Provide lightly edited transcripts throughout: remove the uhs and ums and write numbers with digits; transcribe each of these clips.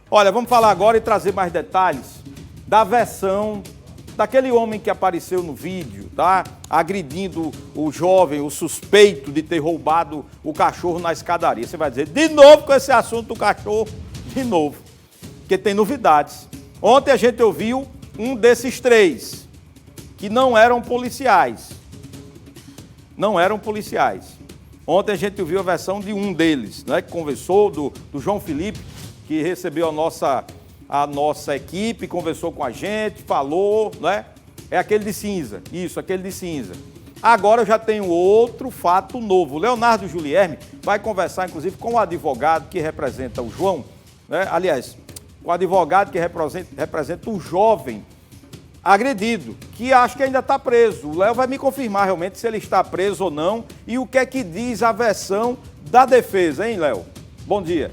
Olha, vamos falar agora e trazer mais detalhes da versão daquele homem que apareceu no vídeo, tá? Agredindo o jovem, o suspeito de ter roubado o cachorro na escadaria. Você vai dizer, de novo com esse assunto do cachorro, de novo, porque tem novidades. Ontem a gente ouviu um desses três, que não eram policiais. Não eram policiais. Ontem a gente ouviu a versão de um deles, né, que conversou, do João Felipe, que recebeu a nossa equipe, conversou com a gente, falou, né? É aquele de cinza, isso, aquele de cinza. Agora eu já tenho outro fato novo. O Leonardo Julierme vai conversar, inclusive, com o advogado que representa o João, né? Aliás, o advogado que representa o jovem agredido, que acho que ainda está preso. O Léo vai me confirmar realmente se ele está preso ou não e o que é que diz a versão da defesa, hein, Léo? Bom dia.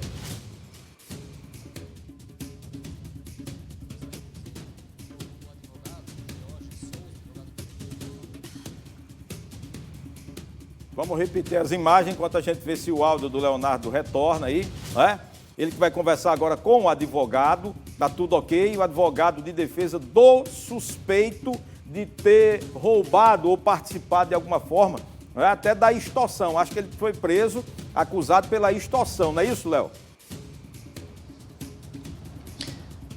Vamos repetir as imagens enquanto a gente vê se o áudio do Leonardo retorna aí, né? Ele que vai conversar agora com o advogado, tá tudo ok, o advogado de defesa do suspeito de ter roubado ou participado de alguma forma, né? Até da extorsão. Acho que ele foi preso, acusado pela extorsão, não é isso, Léo?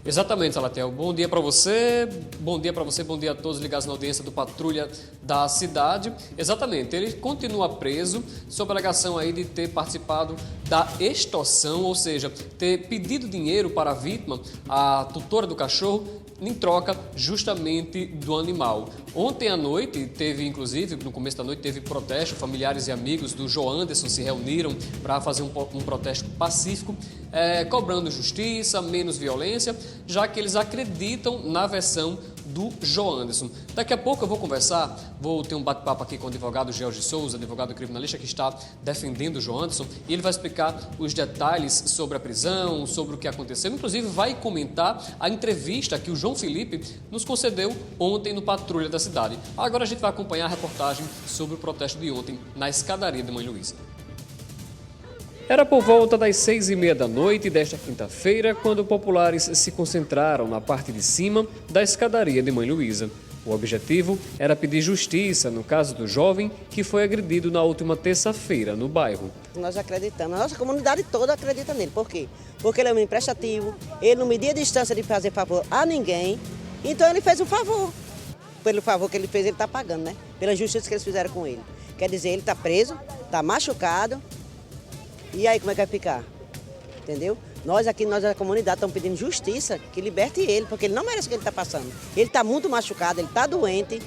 Exatamente, Salatiel. Bom dia para você, bom dia a todos ligados na audiência do Patrulha da Cidade. Exatamente, ele continua preso sob a alegação aí de ter participado da extorsão, ou seja, ter pedido dinheiro para a vítima, a tutora do cachorro, em troca justamente do animal. Ontem à noite teve, inclusive, no começo da noite teve protesto, familiares e amigos do João Anderson se reuniram para fazer um protesto pacífico, cobrando justiça, menos violência, já que eles acreditam na versão do João Anderson. Daqui a pouco eu vou ter um bate-papo aqui com o advogado George Souza, advogado criminalista que está defendendo o João Anderson, e ele vai explicar os detalhes sobre a prisão, sobre o que aconteceu, inclusive vai comentar a entrevista que o João Felipe nos concedeu ontem no Patrulha da Cidade. Agora a gente vai acompanhar a reportagem sobre o protesto de ontem na escadaria de Mãe Luísa. Era por volta das 6h30 da noite desta quinta-feira quando populares se concentraram na parte de cima da escadaria de Mãe Luísa. O objetivo era pedir justiça no caso do jovem que foi agredido na última terça-feira no bairro. Nós acreditamos, a nossa comunidade toda acredita nele. Por quê? Porque ele é um homem prestativo, ele não media a distância de fazer favor a ninguém, então ele fez um favor. Pelo favor que ele fez, ele está pagando, né? Pela justiça que eles fizeram com ele. Quer dizer, ele está preso, está machucado. E aí, como é que vai ficar? Entendeu? Nós aqui, nós da comunidade, estamos pedindo justiça, que liberte ele, porque ele não merece o que ele está passando. Ele está muito machucado, ele está doente,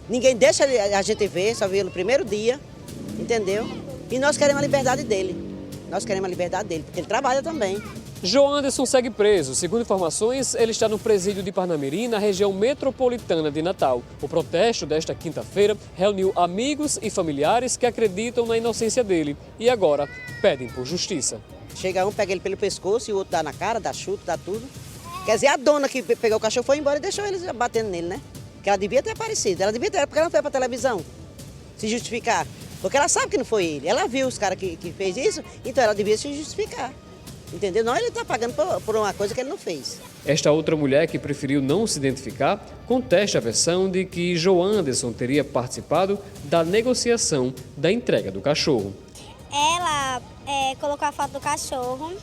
ninguém deixa a gente ver, só vê no primeiro dia, entendeu? E nós queremos a liberdade dele. Nós queremos a liberdade dele, porque ele trabalha também. João Anderson segue preso. Segundo informações, ele está no presídio de Parnamirim, na região metropolitana de Natal. O protesto desta quinta-feira reuniu amigos e familiares que acreditam na inocência dele e agora pedem por justiça. Chega um, pega ele pelo pescoço e o outro dá na cara, dá chute, dá tudo. Quer dizer, a dona que pegou o cachorro foi embora e deixou eles batendo nele, né? Porque ela devia ter aparecido, ela devia ter, porque ela não foi pra televisão se justificar. Porque ela sabe que não foi ele, ela viu os caras que fez isso, então ela devia se justificar. Entendeu? Não, ele está pagando por uma coisa que ele não fez. Esta outra mulher, que preferiu não se identificar, contesta a versão de que João Anderson teria participado da negociação da entrega do cachorro. Ela colocou a foto do cachorro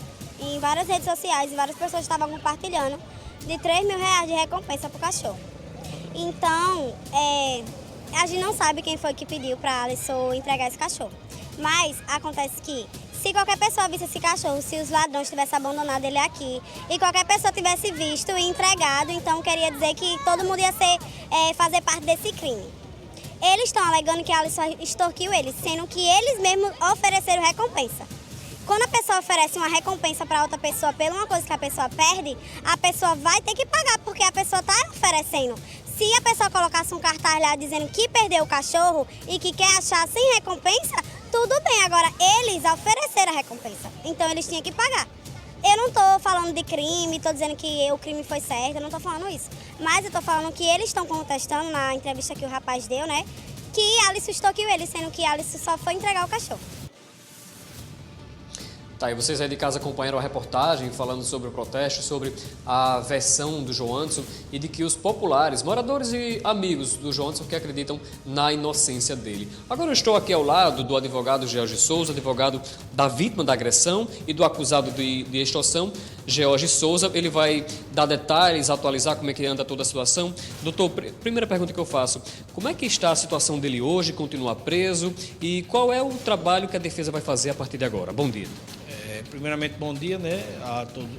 em várias redes sociais e várias pessoas estavam compartilhando de R$3.000 de recompensa para o cachorro. Então, a gente não sabe quem foi que pediu para a Alisson entregar esse cachorro. Mas acontece que se qualquer pessoa visse esse cachorro, se os ladrões tivessem abandonado ele aqui e qualquer pessoa tivesse visto e entregado, então queria dizer que todo mundo ia fazer parte desse crime. Eles estão alegando que a Alisson extorquiu eles, sendo que eles mesmos ofereceram recompensa. Quando a pessoa oferece uma recompensa para outra pessoa por uma coisa que a pessoa perde, a pessoa vai ter que pagar porque a pessoa está oferecendo. Se a pessoa colocasse um cartaz lá dizendo que perdeu o cachorro e que quer achar sem recompensa, tudo bem. Agora, eles ofereceram a recompensa, então eles tinham que pagar. Eu não estou falando de crime, estou dizendo que o crime foi certo, eu não estou falando isso. Mas eu estou falando que eles estão contestando na entrevista que o rapaz deu, né? Que Alisson extorquiu ele, sendo que Alisson só foi entregar o cachorro. Tá, e vocês aí de casa acompanharam a reportagem falando sobre o protesto, sobre a versão do João Anderson e de que os populares, moradores e amigos do João Anderson que acreditam na inocência dele. Agora eu estou aqui ao lado do advogado George Souza, advogado da vítima da agressão e do acusado de extorsão, George Souza. Ele vai dar detalhes, atualizar como é que anda toda a situação. Doutor, primeira pergunta que eu faço, como é que está a situação dele hoje, continua preso e qual é o trabalho que a defesa vai fazer a partir de agora? Bom dia. Primeiramente, bom dia, né,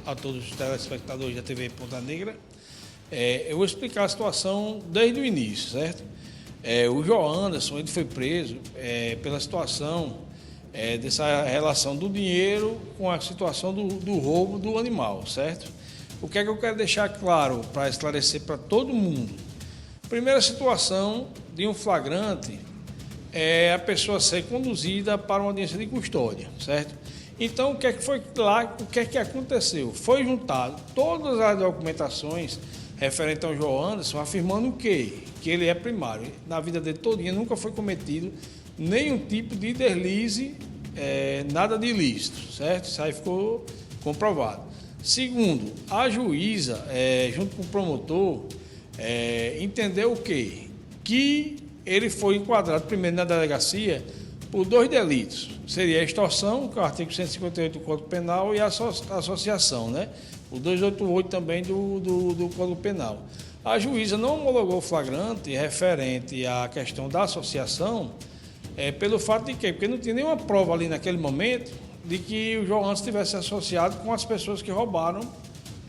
a todos os telespectadores da TV Ponta Negra. Eu vou explicar a situação desde o início, certo? O João Anderson ele foi preso pela situação dessa relação do dinheiro com a situação do roubo do animal, certo? O que é que eu quero deixar claro para esclarecer para todo mundo? Primeira situação de um flagrante é a pessoa ser conduzida para uma audiência de custódia, certo? Então, o que é que foi lá, o que é que aconteceu? Foi juntado todas as documentações referentes ao João Anderson, afirmando o quê? Que ele é primário. Na vida dele todinha nunca foi cometido nenhum tipo de deslize, nada de ilícito, certo? Isso aí ficou comprovado. Segundo, a juíza, junto com o promotor, entendeu o quê? Que ele foi enquadrado primeiro na delegacia por 2 delitos. Seria a extorsão, que é o artigo 158 do Código Penal, e a associação, né? O 288 também do Código Penal. A juíza não homologou o flagrante referente à questão da associação, pelo fato de quê? Porque não tinha nenhuma prova ali naquele momento de que o João Anderson estivesse associado com as pessoas que roubaram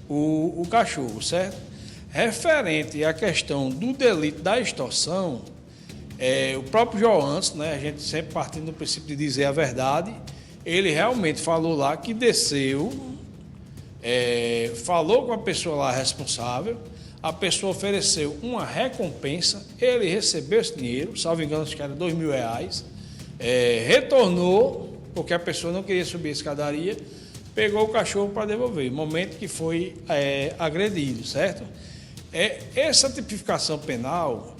o cachorro, certo? Referente à questão do delito da extorsão, o próprio João Anderson, né, a gente sempre partindo do princípio de dizer a verdade, ele realmente falou lá que desceu, falou com a pessoa lá responsável, a pessoa ofereceu uma recompensa, ele recebeu esse dinheiro, salvo engano, acho que era R$2.000, retornou, porque a pessoa não queria subir a escadaria, pegou o cachorro para devolver, momento que foi agredido, certo? Essa tipificação penal,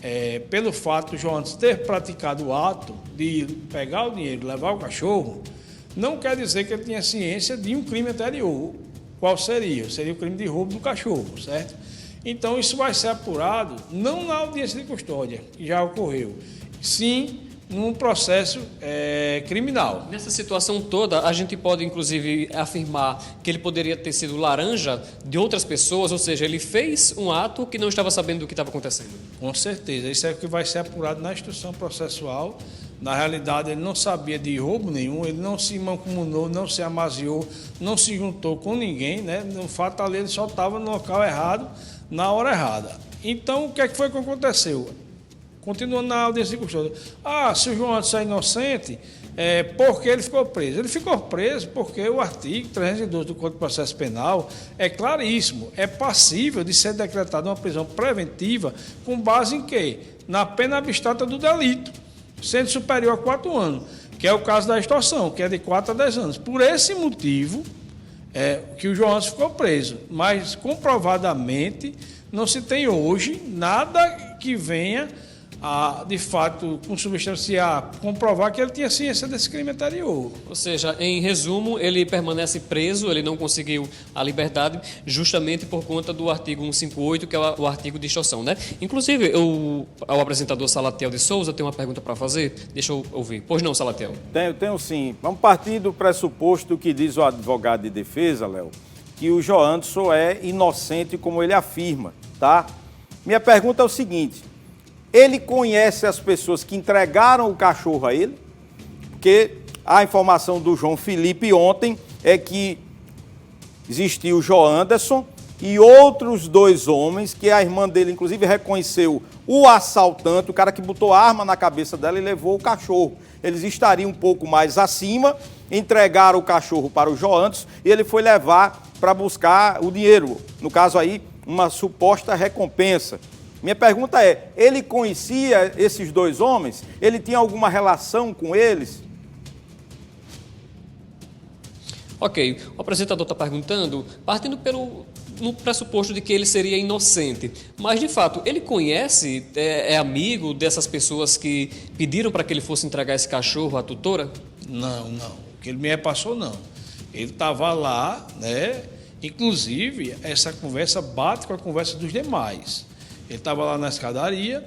pelo fato de João Anderson ter praticado o ato de pegar o dinheiro e levar o cachorro, não quer dizer que ele tinha ciência de um crime anterior. Qual seria? Seria o crime de roubo do cachorro, certo? Então, isso vai ser apurado não na audiência de custódia, que já ocorreu, sim num processo criminal. Nessa situação toda, a gente pode, inclusive, afirmar que ele poderia ter sido laranja de outras pessoas, ou seja, ele fez um ato que não estava sabendo do que estava acontecendo. Com certeza, isso é o que vai ser apurado na instrução processual. Na realidade, ele não sabia de roubo nenhum, ele não se mancomunou, não se amaziou, não se juntou com ninguém, né? No fato ali, ele só estava no local errado, na hora errada. Então, o que é que foi que aconteceu? Continuando na audiência de custódia. Se o João Anderson é inocente, porque ele ficou preso? Ele ficou preso porque o artigo 312 do Código de Processo Penal é claríssimo, é passível de ser decretada uma prisão preventiva com base em quê? Na pena abstrata do delito, sendo superior a 4 anos, que é o caso da extorsão, que é de 4 a 10 anos. Por esse motivo, que o João Anderson ficou preso, mas comprovadamente não se tem hoje nada que venha de fato, consubstanciar, comprovar que ele tinha ciência desse crime anterior. Ou seja, em resumo, ele permanece preso, ele não conseguiu a liberdade justamente por conta do artigo 158, que é o artigo de extorsão, né? Inclusive, o apresentador Salatiel de Souza tem uma pergunta para fazer, deixa eu ouvir. Pois não, Salatiel? Tenho sim. Vamos partir do pressuposto que diz o advogado de defesa, Léo, que o João Anderson é inocente como ele afirma, tá? Minha pergunta é o seguinte: ele conhece as pessoas que entregaram o cachorro a ele? Porque a informação do João Felipe ontem é que existiu o João Anderson e outros 2 homens, que a irmã dele, inclusive, reconheceu o assaltante, o cara que botou a arma na cabeça dela e levou o cachorro. Eles estariam um pouco mais acima, entregaram o cachorro para o João Anderson e ele foi levar para buscar o dinheiro, no caso aí, uma suposta recompensa. Minha pergunta é, ele conhecia esses 2 homens? Ele tinha alguma relação com eles? Ok, o apresentador está perguntando, partindo no pressuposto de que ele seria inocente, mas de fato, ele conhece, é amigo dessas pessoas que pediram para que ele fosse entregar esse cachorro à tutora? Não. O que ele me repassou, não. Ele estava lá, né? Inclusive, essa conversa bate com a conversa dos demais. Ele estava lá na escadaria,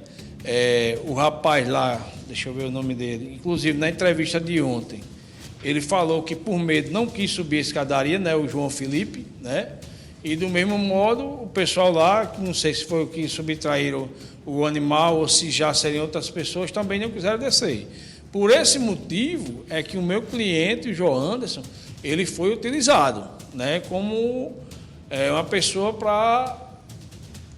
o rapaz lá, deixa eu ver o nome dele, inclusive na entrevista de ontem, ele falou que por medo não quis subir a escadaria, né? O João Felipe, né? E do mesmo modo, o pessoal lá, não sei se foi o que subtraíram o animal ou se já seriam outras pessoas, também não quiseram descer. Por esse motivo é que o meu cliente, o João Anderson, ele foi utilizado, né, como uma pessoa para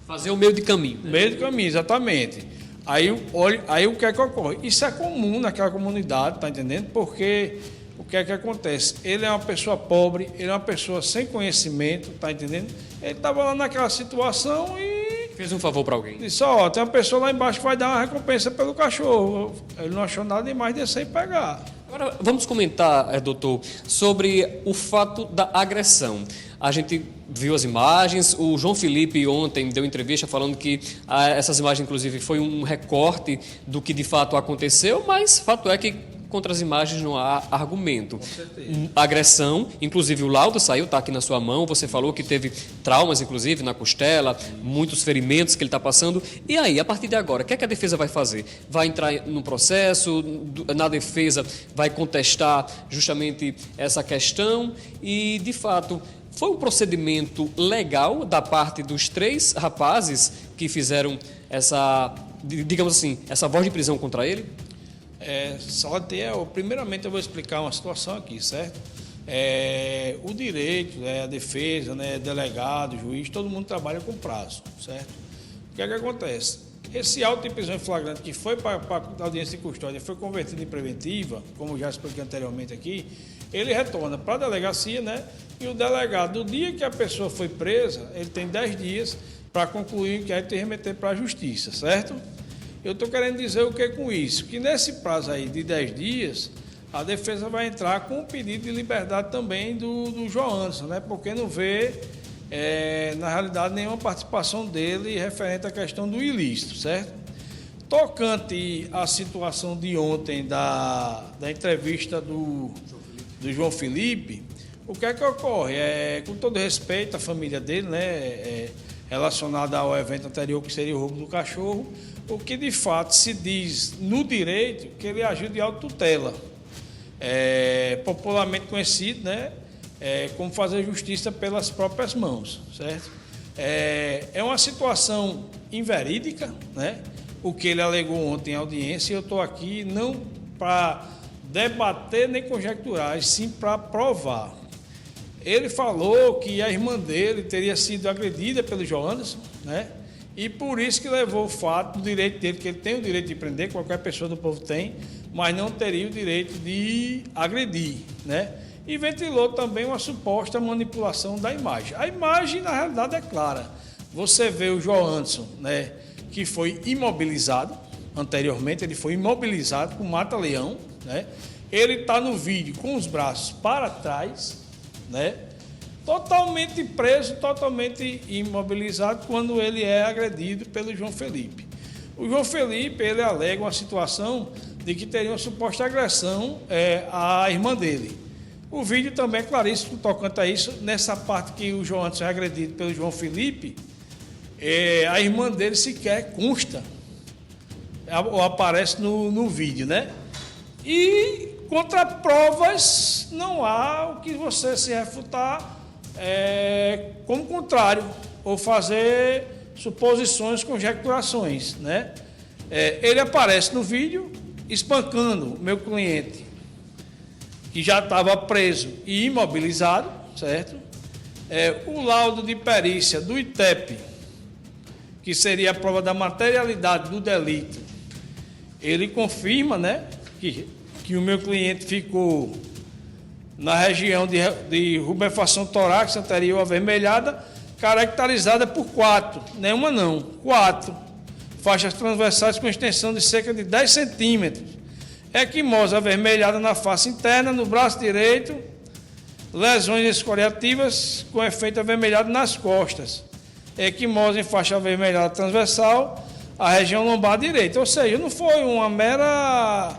fazer o meio de caminho. Né? Meio de caminho, exatamente. Aí o que é que ocorre? Isso é comum naquela comunidade, tá entendendo? Porque o que é que acontece? Ele é uma pessoa pobre, ele é uma pessoa sem conhecimento, tá entendendo? Ele estava lá naquela situação e fez um favor para alguém. disse, tem uma pessoa lá embaixo que vai dar uma recompensa pelo cachorro. Ele não achou nada demais descer e pegar. Agora, vamos comentar, doutor, sobre o fato da agressão. A gente viu as imagens, o João Felipe ontem deu entrevista falando que essas imagens, inclusive, foi um recorte do que de fato aconteceu, mas fato é que contra as imagens não há argumento. Agressão, inclusive o laudo saiu, está aqui na sua mão, você falou que teve traumas, inclusive, na costela, muitos ferimentos que ele está passando. E aí, a partir de agora, o que é que a defesa vai fazer? Vai entrar no processo, na defesa vai contestar justamente essa questão e, de fato, foi um procedimento legal da parte dos 3 rapazes que fizeram essa, digamos assim, essa voz de prisão contra ele? Salatiel, primeiramente eu vou explicar uma situação aqui, certo? O direito, a defesa, delegado, juiz, todo mundo trabalha com prazo, certo? O que é que acontece? Esse auto de prisão em flagrante que foi para a audiência de custódia, foi convertido em preventiva, como já expliquei anteriormente aqui, ele retorna para a delegacia, né? E o delegado, no dia que a pessoa foi presa, ele tem 10 dias para concluir o inquérito e remeter para a justiça, certo? Eu estou querendo dizer o que com isso? Que nesse prazo aí de 10 dias, a defesa vai entrar com um pedido de liberdade também do João Anderson, né? Porque não vê, na realidade, nenhuma participação dele referente à questão do ilícito, certo? Tocante à situação de ontem da entrevista do João Felipe, o que é que ocorre? Com todo respeito à família dele, né? Relacionada ao evento anterior, que seria o roubo do cachorro, o que de fato se diz no direito que ele agiu de autotutela, popularmente conhecido, né, como fazer justiça pelas próprias mãos, certo? É uma situação inverídica, né, o que ele alegou ontem em audiência, e eu estou aqui não para debater nem conjecturar, sim para provar. Ele falou que a irmã dele teria sido agredida pelo João Anderson, né? E por isso que levou o fato do direito dele, que ele tem o direito de prender, qualquer pessoa do povo tem, mas não teria o direito de agredir, né? E ventilou também uma suposta manipulação da imagem. A imagem, na realidade, é clara. Você vê o João Anderson, né, que foi imobilizado, anteriormente ele foi imobilizado com mata-leão, né? Ele está no vídeo com os braços para trás, né? Totalmente preso, totalmente imobilizado quando ele é agredido pelo João Felipe. O João Felipe, ele alega uma situação de que teria uma suposta agressão à irmã dele. O vídeo também é claríssimo tocante a isso. Nessa parte que o João Anderson é agredido pelo João Felipe, a irmã dele sequer consta, ou aparece no vídeo, né? E contra provas não há o que você se refutar como contrário, ou fazer suposições, conjecturações, né? Ele aparece no vídeo espancando meu cliente, que já estava preso e imobilizado, certo? O laudo de perícia do ITEP, que seria a prova da materialidade do delito, ele confirma, né, que o meu cliente ficou na região de rubefação torácica anterior avermelhada, caracterizada por 4, nenhuma não, 4 faixas transversais com extensão de cerca de 10 centímetros, equimose avermelhada na face interna, no braço direito, lesões escoriativas com efeito avermelhado nas costas, equimose em faixa avermelhada transversal, a região lombar direita, ou seja, não foi uma mera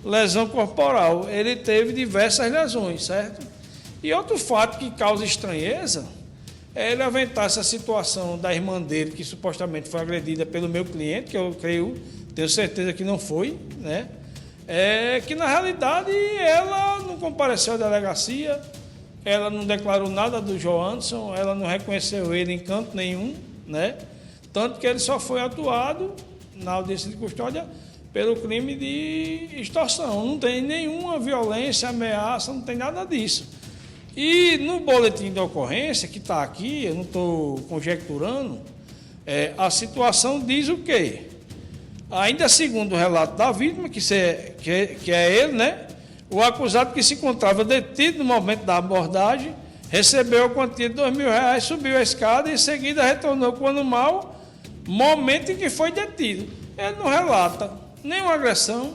lesão corporal, ele teve diversas lesões, certo? E outro fato que causa estranheza é ele aventar essa situação da irmã dele, que supostamente foi agredida pelo meu cliente, que eu tenho certeza que não foi, né? Que na realidade ela não compareceu à delegacia, ela não declarou nada do Joanderson, ela não reconheceu ele em canto nenhum, né? Tanto que ele só foi atuado na audiência de custódia pelo crime de extorsão. Não tem nenhuma violência, ameaça, não tem nada disso. E no boletim de ocorrência, que está aqui, eu não estou conjecturando, a situação diz o quê? Ainda segundo o relato da vítima, que é ele, né? O acusado, que se encontrava detido no momento da abordagem, recebeu a quantia de R$2.000, subiu a escada e em seguida retornou com o animal, momento em que foi detido. Ele não relata nenhuma agressão,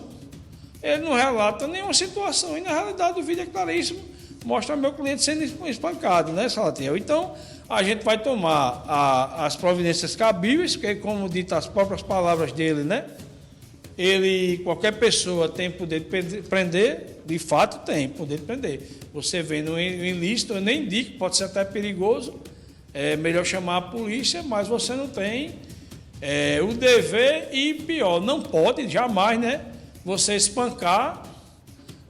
ele não relata nenhuma situação. E na realidade o vídeo é claríssimo, mostra meu cliente sendo espancado, né, Salatiel? Então, a gente vai tomar as providências cabíveis, porque, como dito as próprias palavras dele, né? Qualquer pessoa tem poder de prender, de fato tem poder de prender. Você vendo um ilícito, eu nem digo, pode ser até perigoso, é melhor chamar a polícia, mas você não tem o dever e pior, não pode jamais, né? Você espancar.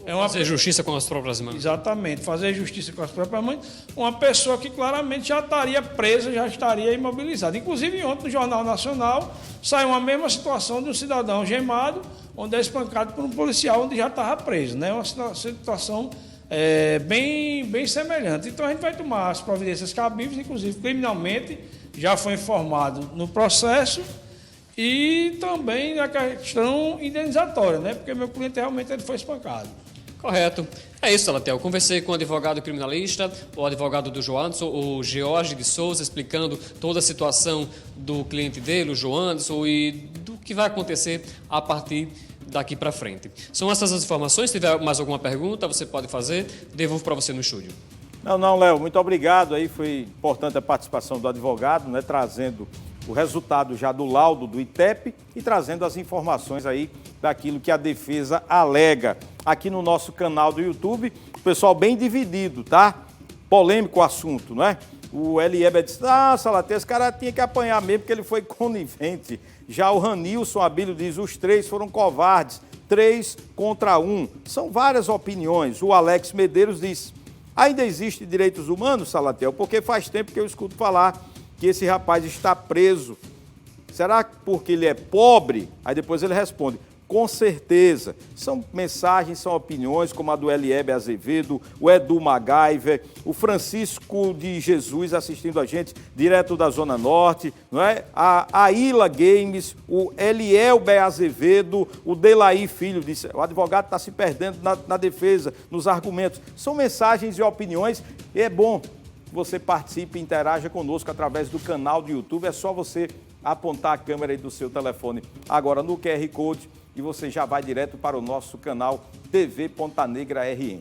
Fazer justiça com as próprias mãos. Exatamente, fazer justiça com as próprias mãos. Uma pessoa que claramente já estaria presa, já estaria imobilizada. Inclusive, ontem no Jornal Nacional saiu a mesma situação de um cidadão gemado, onde é espancado por um policial, onde já estava preso. Né? Uma situação bem semelhante. Então, a gente vai tomar as providências cabíveis, inclusive criminalmente, já foi informado no processo, e também na questão indenizatória, né? Porque meu cliente realmente ele foi espancado. Correto. É isso, Salatiel. Conversei com o advogado criminalista, o advogado do Joanderson, o George de Souza, explicando toda a situação do cliente dele, o Joanderson, e do que vai acontecer a partir daqui para frente. São essas as informações. Se tiver mais alguma pergunta, você pode fazer. Devolvo para você no estúdio. Não, Léo, muito obrigado. Aí foi importante a participação do advogado, né, trazendo o resultado já do laudo do ITEP e trazendo as informações aí daquilo que a defesa alega. Aqui no nosso canal do YouTube, o pessoal bem dividido, tá? Polêmico o assunto, não é? O Eliebe disse, Salatiel, esse cara tinha que apanhar mesmo porque ele foi conivente. Já o Ranilson Abílio diz, os três foram covardes, 3 contra 1. São várias opiniões. O Alex Medeiros diz, ainda existe direitos humanos, Salatiel? Porque faz tempo que eu escuto falar que esse rapaz está preso. Será porque ele é pobre? Aí depois ele responde, com certeza. São mensagens, são opiniões, como a do Eliebe Azevedo, o Edu MacGyver, o Francisco de Jesus assistindo a gente direto da Zona Norte, não é? A Ila Games, o Eliel B. Azevedo, o Delaí Filho, disse, o advogado está se perdendo na defesa, nos argumentos. São mensagens e opiniões, e é bom que você participe e interaja conosco através do canal do YouTube. É só você apontar a câmera aí do seu telefone agora no QR Code e você já vai direto para o nosso canal TV Ponta Negra RN.